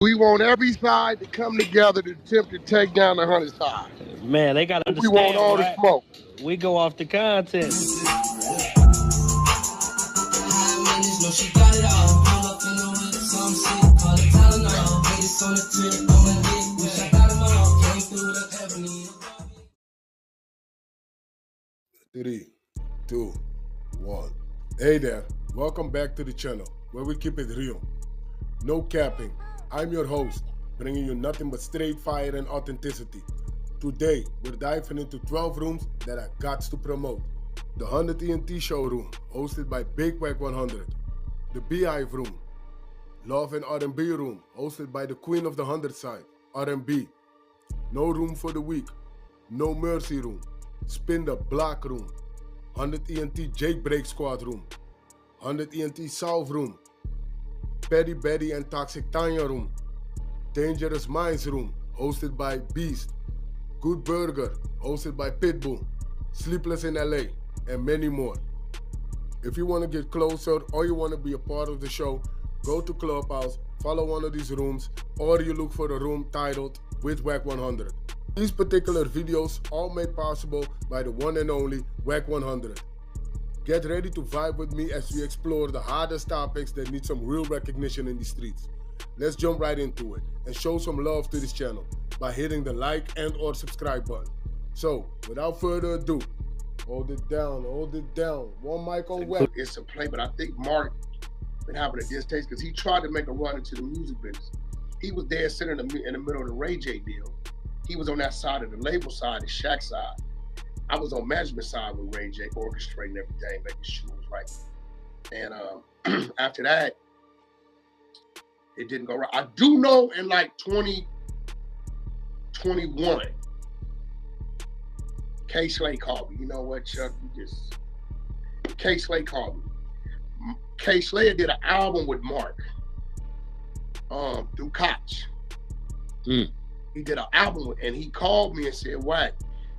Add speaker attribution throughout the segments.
Speaker 1: We want every side to come together to attempt to take down the 100 side.
Speaker 2: Man, they got to understand.
Speaker 1: We want all the smoke.
Speaker 2: We go off the content.
Speaker 3: Three, two, one. Hey there, welcome back to the channel where we keep it real. No capping. I'm your host, bringing you nothing but straight fire and authenticity. Today, we're diving into 12 rooms that I got to promote. The 100 ENT showroom, hosted by Big Wack100. The Beehive room. Love and R&B room, hosted by the Queen of the 100 side, R&B. No room for the weak. No Mercy room. Spin the Block room. 100 ENT Jake Break Squad room. 100 ENT South room. Petty Betty and Toxic Tanya room. Dangerous Minds room, hosted by Beast. Good Burger, hosted by Pitbull. Sleepless in LA, and many more. If you want to get closer or you want to be a part of the show, go to Clubhouse, follow one of these rooms, or you look for a room titled with Wack100. These particular videos all made possible by the one and only Wack100. Get ready to vibe with me as we explore the hardest topics that need some real recognition in the streets. Let's jump right into it and show some love to this channel by hitting the like and or subscribe button. So, without further ado, hold it down. One mic on Welke.
Speaker 1: It's a play, but I think Mark been having a distaste because he tried to make a run into the music business. He was there sitting in the middle of the Ray J deal. He was on that side of the label side, the Shaq side. I was on management side with Ray J, orchestrating everything, making sure it was right. And after that, it didn't go right. I do know in like 2021, K. Slay called me. You know what, Chuck? K. Slay called me. K. Slay did an album with Mark through Koch. He did an album and he called me and said, Wack,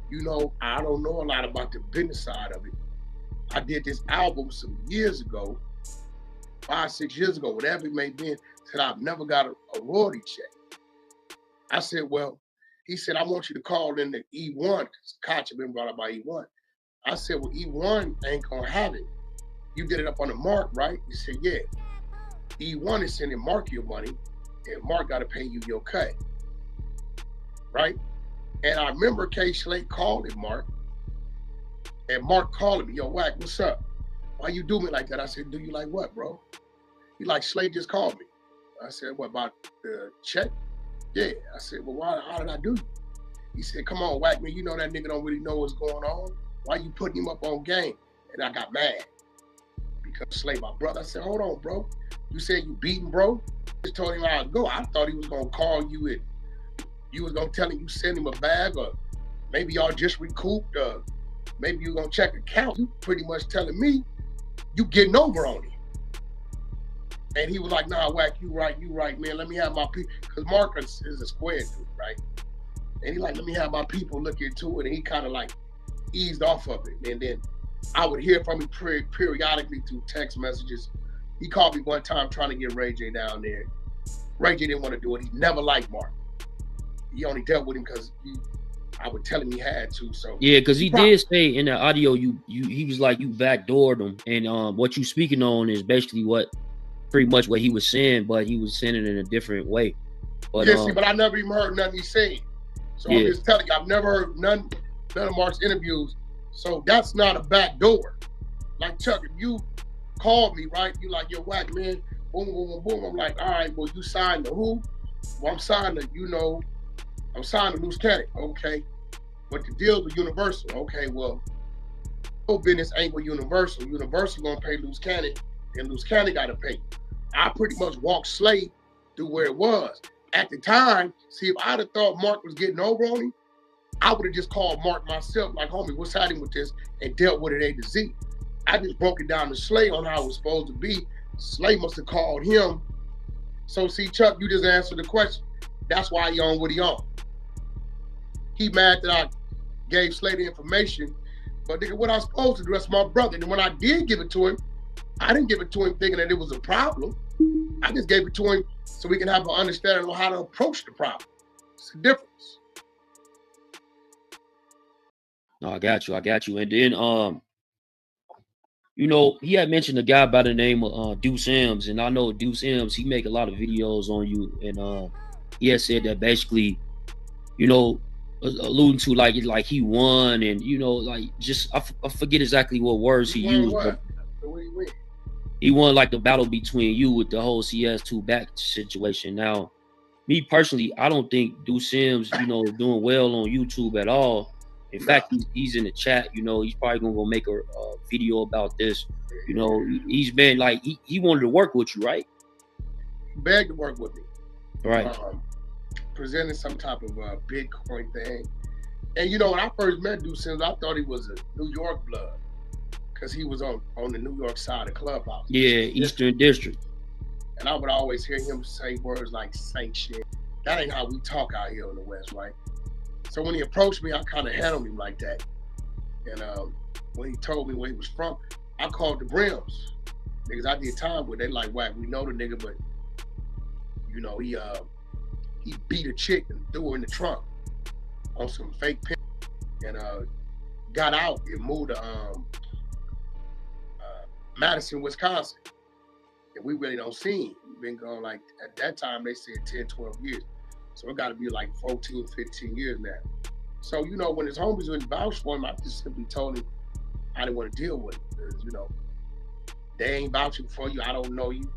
Speaker 1: you know, I don't know a lot about the business side of it. I did this album some years ago, 5, 6 years ago, whatever it may be, said I've never got a royalty check. I said, well, he said, I want you to call in the E1, because Koch had been brought up by E1. I said, well, E1 ain't gonna have it. You did it up on the Mark, right? He said, yeah. E1 is sending Mark your money, and Mark gotta pay you your cut, right? And I remember K. Slay called Mark, and Mark called me, yo, Wack, what's up? Why you do me like that? I said, do you like what, bro? He like, Slay just called me. I said, what about the check? Yeah. I said, well, how did I do you? He said, come on, Wack, man, you know that nigga don't really know what's going on. Why you putting him up on game? And I got mad because Slay my brother. I said, hold on, bro. You said you beat him, bro? I just told him how to go. I thought he was gonna call you and you was gonna tell him you send him a bag, or maybe y'all just recouped, maybe you gonna check account. You pretty much telling me you getting over on him. And he was like, nah, Wack, you right, man. Let me have my people, because Marcus is a square dude, right? And he like, let me have my people look into it. And he kind of like eased off of it. And then I would hear from him periodically through text messages. He called me one time trying to get Ray J down there. Ray J didn't want to do it. He never liked Mark. He only dealt with him because I would tell him he had to. So
Speaker 2: yeah, because he did say in the audio, he was like, you backdoored him, and what you speaking on is basically pretty much what he was saying, but he was saying it in a different way. But
Speaker 1: yeah, see, but I never even heard nothing he said. So yeah. I'm just telling you, I've never heard none of Mark's interviews. So that's not a backdoor. Like Chuck, if you called me, right? You like, yo, Wack, man, boom, boom, boom, boom. I'm like, all right, well, you signed the who? Well, I'm signed to, I'm signed to Loose Cannon, okay. But the deal's with Universal, okay, well, no business ain't with Universal. Universal gonna pay Loose Cannon, and Loose Cannon gotta pay. I pretty much walked Slay through where it was. At the time, see, if I'd have thought Mark was getting over on him, I would have just called Mark myself, like, homie, what's happening with this, and dealt with it A to Z. I just broke it down to Slay on how it was supposed to be. Slay must have called him. So see, Chuck, you just answered the question. That's why he on what he on. He mad that I gave Slay the information, but nigga, what I was supposed to do, that's my brother. And when I did give it to him, I didn't give it to him thinking that it was a problem. I just gave it to him so we can have an understanding of how to approach the problem. It's a difference.
Speaker 2: No, I got you. And then you know, he had mentioned a guy by the name of Duse, and I know Duse, he make a lot of videos on you, and he had said that basically, you know, alluding to like he won, and you know, like just I forget exactly what words he used, but he won like the battle between you with the whole CS2 back situation. Now, me personally, I don't think Duse, you know, is doing well on YouTube at all. In fact, he's in the chat. You know, he's probably gonna go make a video about this. You know, he's been like he wanted to work with you, right?
Speaker 1: He begged to work with me,
Speaker 2: right?
Speaker 1: Presented some type of Bitcoin thing, and you know, when I first met Duse, I thought he was a New York blood because he was on the New York side of Clubhouse.
Speaker 2: Yeah, Eastern District.
Speaker 1: And I would always hear him say words like "saint shit." That ain't how we talk out here in the West, right? So when he approached me, I kind of handled him like that. And when he told me where he was from, I called the Brims. Because I did time with, they like, Wack, we know the nigga, but you know, he beat a chick and threw her in the trunk on some fake pimp, and got out and moved to Madison, Wisconsin. And we really don't see him. We've been going like, at that time they said 10, 12 years. So it got to be like 14, 15 years now. So, you know, when his homies went vouch for him, I just simply told him I didn't want to deal with it. Because, you know, they ain't vouching for you. I don't know you.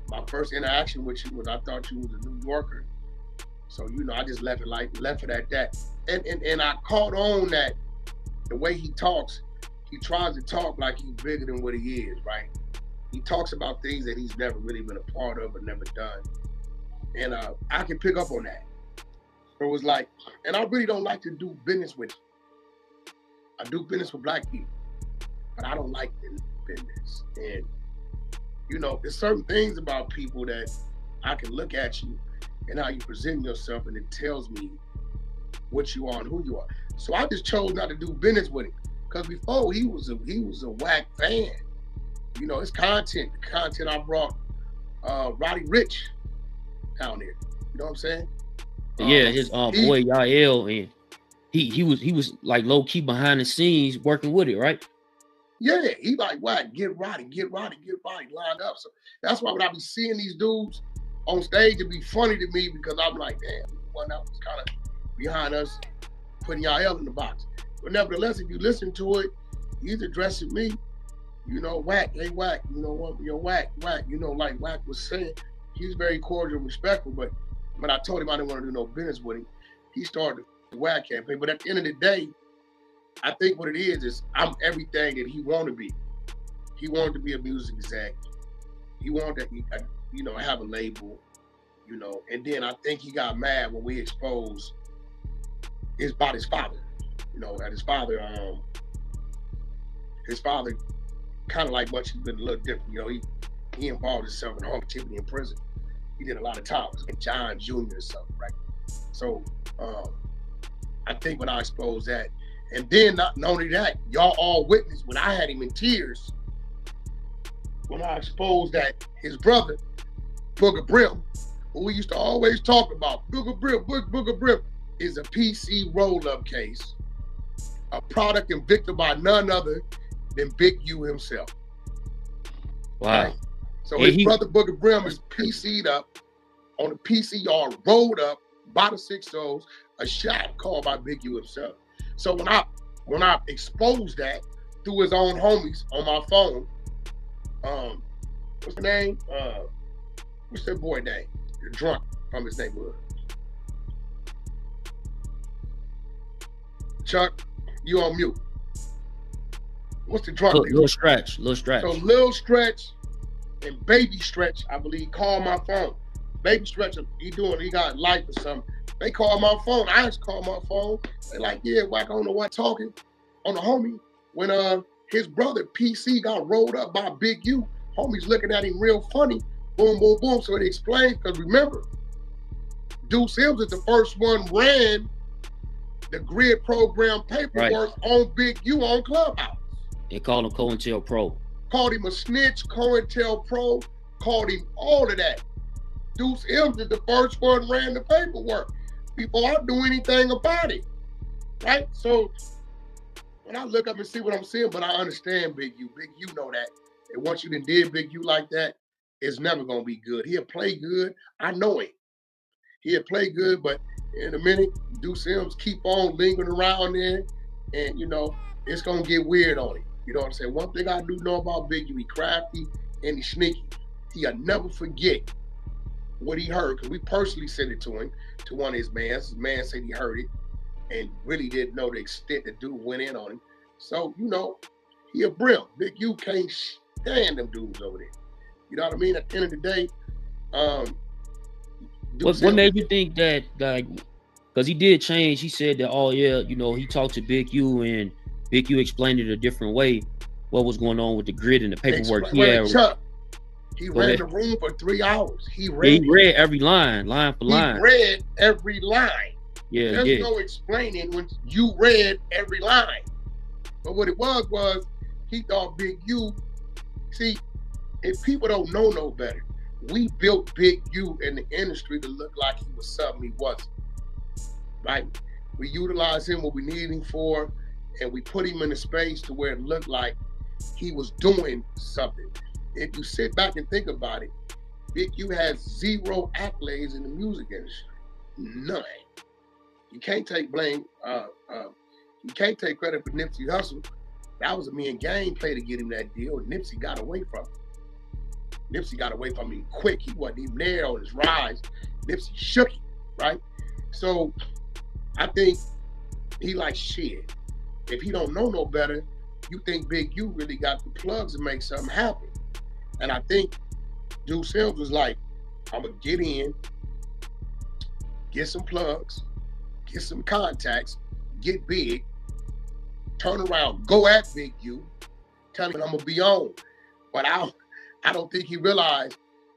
Speaker 1: My first interaction with you was I thought you was a New Yorker. So, you know, I just left it at that. And I caught on that the way he talks, he tries to talk like he's bigger than what he is, right? He talks about things that he's never really been a part of or never done. And I can pick up on that. So it was like, and I really don't like to do business with you. I do business with black people, but I don't like business. And, you know, there's certain things about people that I can look at you and how you present yourself, and it tells me what you are and who you are. So I just chose not to do business with him. Because before, he was a Wack fan. You know, his content, the content I brought Roddy Rich down there. You know what I'm saying?
Speaker 2: Yeah, his boy Yael, and he was like low key behind the scenes working with it, right?
Speaker 1: Yeah, he like, Wack, get Roddy lined up. So that's why when I be seeing these dudes on stage, it'd be funny to me because I'm like, damn, one that was kind of behind us putting Yael in the box. But nevertheless, if you listen to it, he's addressing me. You know, Wack, hey Wack, you know what, Wack, you know, like Wack was saying, he's very cordial and respectful, but when I told him I didn't want to do no business with him, he started the Wack campaign. But at the end of the day, I think what it is I'm everything that he wanted to be. He wanted to be a music exec. He wanted to, you know, have a label, you know, and then I think he got mad when we exposed about his father. You know, that his father kind of like much, he's been a little different. You know, he involved himself in home activity in prison. He did a lot of time. It was like John Jr. or something, right? So I think when I exposed that, and then not only that, y'all all witnessed when I had him in tears, when I exposed that his brother, Booger Brim, who we used to always talk about, Booger Brim, is a PC roll-up case, a product and victim by none other than Big U himself.
Speaker 2: Wow.
Speaker 1: Right? So his brother Booger Brim is PC'd up on the PCR, rolled up by the 6-0s, a shot called by Big U himself. So when I exposed that through his own homies on my phone, what's the name? What's that boy name? The drunk from his neighborhood. Chuck, you on mute. What's the drunk name?
Speaker 2: Lil Stretch.
Speaker 1: So Lil Stretch and Baby Stretch, I believe, called my phone. Baby Stretch, he got life or something. They called my phone. I just called my phone. They like, yeah, Wack, I don't know what talking on the homie. When his brother PC got rolled up by Big U, homie's looking at him real funny. Boom, boom, boom. So it explains, because remember, Duse Sims is the first one ran the grid program paperwork on Big U on Clubhouse.
Speaker 2: They called him COINTELPRO.
Speaker 1: Called him a snitch, COINTELPRO, called him all of that. Duse M's is the first one ran the paperwork before I do anything about it, right? So when I look up and see what I'm seeing, but I understand Big U. Big U know that. And once you done did Big U like that, it's never gonna be good. He'll play good. I know him. He'll play good, but in a minute, Duse M's keep on lingering around there, and you know, it's gonna get weird on him. You know what I'm saying? One thing I do know about Big U, he crafty and he's sneaky. He'll never forget what he heard, because we personally sent it to him, to one of his mans. His man said he heard it and really didn't know the extent the dude went in on him. So, you know, he a brim. Big U can't stand them dudes over there. You know what I mean? At the end of the day,
Speaker 2: what made you think that, like, because he did change, he said that, oh yeah, you know, he talked to Big U and Big U explained it a different way, what was going on with the grid and the paperwork.
Speaker 1: He ran the room for 3 hours. He read
Speaker 2: every line for line.
Speaker 1: He read every line.
Speaker 2: Yeah,
Speaker 1: there's no explaining when you read every line. But what it was he thought Big U. See, if people don't know no better, we built Big U in the industry to look like he was something he wasn't. Right? We utilized him what we needed him for, and we put him in a space to where it looked like he was doing something. If you sit back and think about it, Big U has 0 accolades in the music industry. None. You can't take blame. You can't take credit for Nipsey Hussle. That was a me and Game play to get him that deal, and Nipsey got away from him. Nipsey got away from him quick. He wasn't even there on his rise. Nipsey shook him, right? So I think he like, shit. If he don't know no better, you think Big U really got the plugs to make something happen. And I think Duse M's was like, I'm gonna get in, get some plugs, get some contacts, get big, turn around, go at Big U, tell him I'm gonna be on. But I don't think he realized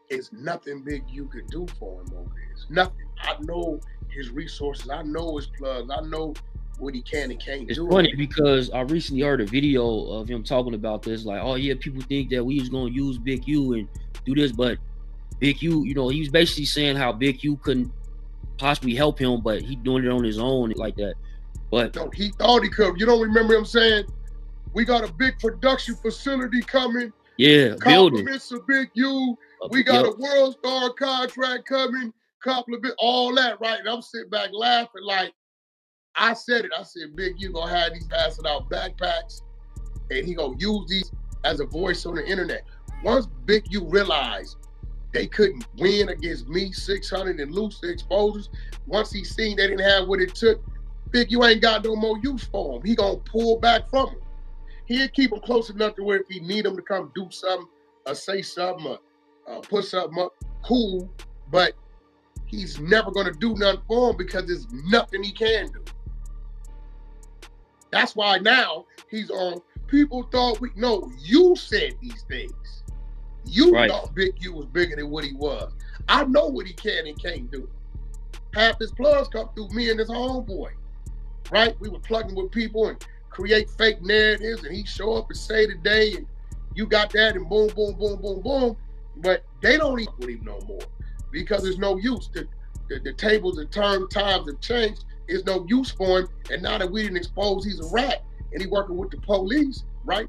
Speaker 1: it's nothing Big U could do for him over there. It's nothing. I know his resources, I know his plugs, I know what he can and can't do.
Speaker 2: It's funny because I recently heard a video of him talking about this, like, oh yeah, people think that we was gonna use Big U and do this, but Big U, you know, he was basically saying how Big U couldn't possibly help him, but he doing it on his own like that. But
Speaker 1: no, he thought he could. You don't remember him saying, we got a big production facility coming.
Speaker 2: Yeah,
Speaker 1: compliments of Big U. We got a World Star contract coming. Compliment, all that, right? And I'm sitting back laughing like, I said it. I said, Big U gonna have these passing out backpacks, and he gonna use these as a voice on the internet. Once Big U realized they couldn't win against me, 600 and loose exposures, once he seen they didn't have what it took, Big U ain't got no more use for him. He gonna pull back from him. He'll keep him close enough to where if he need him to come do something, or say something, or put something up, cool, but he's never gonna do nothing for him because there's nothing he can do. That's why now he's on. People thought you said these things. You thought Big U was bigger than what he was. I know what he can and can't do. Half his plugs come through me and his homeboy, right? We were plugging with people and create fake narratives, and he show up and say today, and you got that, and boom, boom, boom, boom, boom. But they don't even with him no more because there's no use. The tables and times have changed. There's no use for him. And now that we didn't expose he's a rat and he working with the police, right?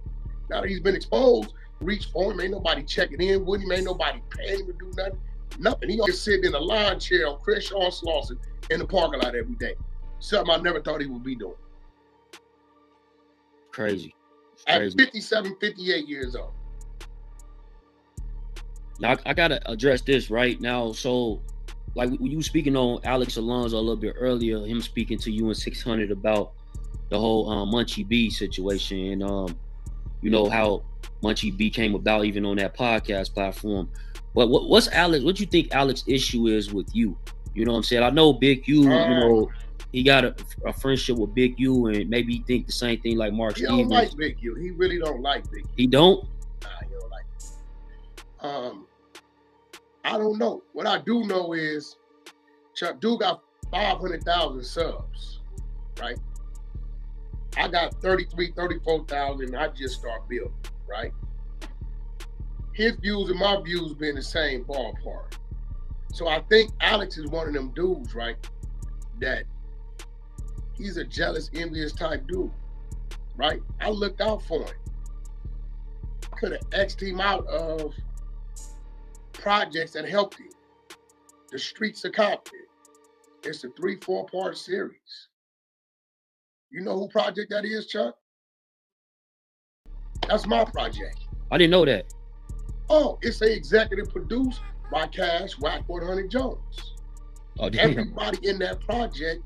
Speaker 1: Now that he's been exposed, reach for him, ain't nobody checking in with him, ain't nobody paying him to do nothing. Nothing. He just sitting in a lawn chair on Crenshaw and Slauson in the parking lot every day. Something I never thought he would be doing.
Speaker 2: Crazy.
Speaker 1: At 57, 58 years old.
Speaker 2: Now I gotta address this right now. So, like when you were speaking on Alex Alonso a little bit earlier, him speaking to you in 600 about the whole Munchie B situation, and you know how Munchie B came about even on that podcast platform. But what's Alex? What you think Alex's issue is with you? You know what I'm saying? I know Big U, you know, he got a friendship with Big U, and maybe he think the same thing like Mark Stevens.
Speaker 1: He don't like Big U. He really don't like Big U.
Speaker 2: He don't?
Speaker 1: Nah, he don't like it. I don't know. What I do know is Chuck Duke got 500,000 subs, right? I got 33, 34,000. I just start building, right? His views and my views been the same ballpark. So I think Alex is one of them dudes, right? That he's a jealous, envious type dude, right? I looked out for him. I could have X'd him out of projects that helped him. The Streets of Compton. It's a 3-4 part series. You know who project that is, Chuck? That's my project.
Speaker 2: I didn't know that.
Speaker 1: Oh, it's a executive produced by Cash Wack100 Jones.
Speaker 2: Oh, damn.
Speaker 1: Everybody in that project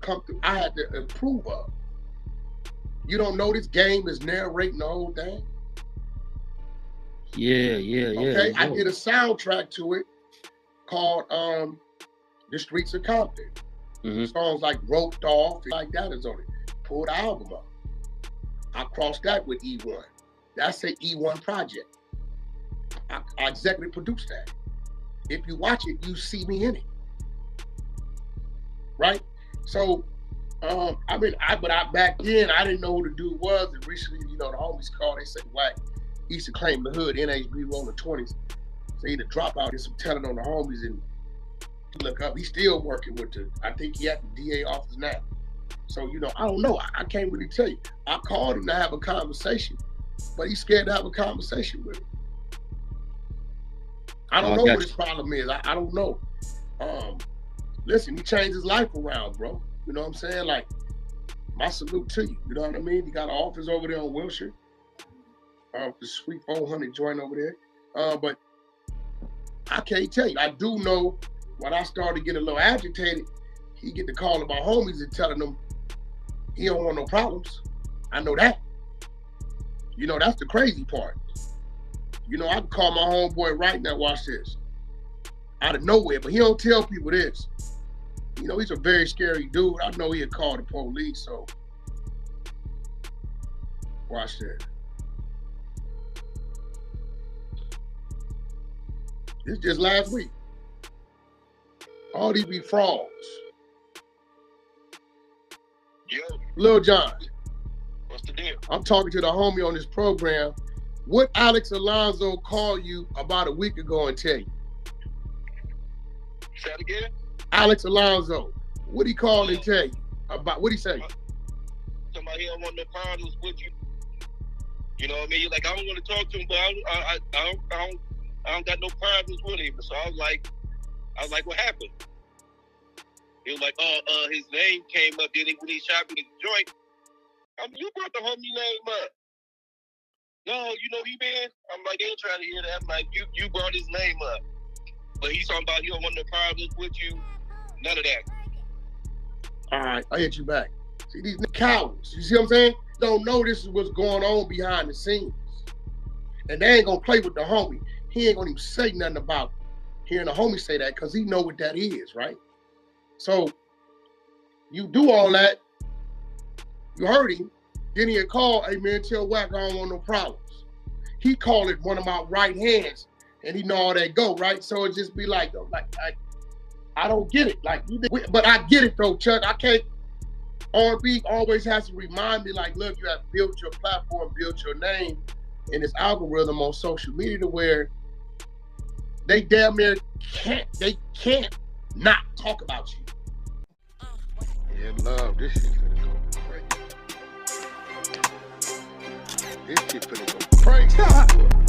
Speaker 1: come through. I had to approve of. You don't know this game is narrating the whole thing?
Speaker 2: Yeah.
Speaker 1: Okay, I did a soundtrack to it called The Streets of Compton. Songs like Roped Off, like that is on it. Pull the album up. I crossed that with E1. That's an E1 project. I executive produced that. If you watch it, you see me in it. Right? So, back then, I didn't know who the dude was. And recently, you know, the homies called, they said, Wack, he used to claim the hood, NHB rolling 20s. So he had to drop out, get some talent on the homies and look up. He's still working with I think he at the DA office now. So, you know, I don't know. I can't really tell you. I called him to have a conversation, but he's scared to have a conversation with me. I don't know what his problem is. I don't know. Listen, he changed his life around, bro. You know what I'm saying? Like, my salute to you. You know what I mean? He got an office over there on Wilshire. The sweet 400 joint over there. But I can't tell you. I do know when I started to get a little agitated, he get to calling my homies and telling them he don't want no problems. I know that. You know, that's the crazy part. You know, I can call my homeboy right now, watch this. Out of nowhere, but he don't tell people this. You know, he's a very scary dude. I know he'd call the police, so watch that. This just last week. All these be frauds.
Speaker 4: Yo.
Speaker 1: Lil John.
Speaker 4: What's the deal?
Speaker 1: I'm talking to the homie on this program. What Alex Alonso called you about a week ago and tell you?
Speaker 4: Say that again?
Speaker 1: Alex Alonso. What he called and tell you? About what he say?
Speaker 4: Somebody don't want no problems with you. You know what I mean? Like, I don't want to talk to him, but I don't got no problems with him. So I was like, what happened? He was like, his name came up then when he shot me in the joint. You brought the homie name up. No, you know he been. I'm like, they ain't trying to hear that. I'm like, you brought his name up. But he's talking about he don't want no problems with you. None of that.
Speaker 1: All right, I'll hit you back. See, these cowards, you see what I'm saying? Don't know this is what's going on behind the scenes. And they ain't gonna play with the homie. He ain't gonna even say nothing about hearing the homie say that because he know what that is, right? So you do all that, you heard him, then he call, hey man, tell Wack I don't want no problems. He called it one of my right hands and he know all that go, right? So it just be like, I don't get it. Like, but I get it though, Chuck. I can't, R&B always has to remind me like, look, you have built your platform, built your name in this algorithm on social media to where they damn near can't not talk about you. Yeah, love, this shit finna go crazy. This shit finna go crazy.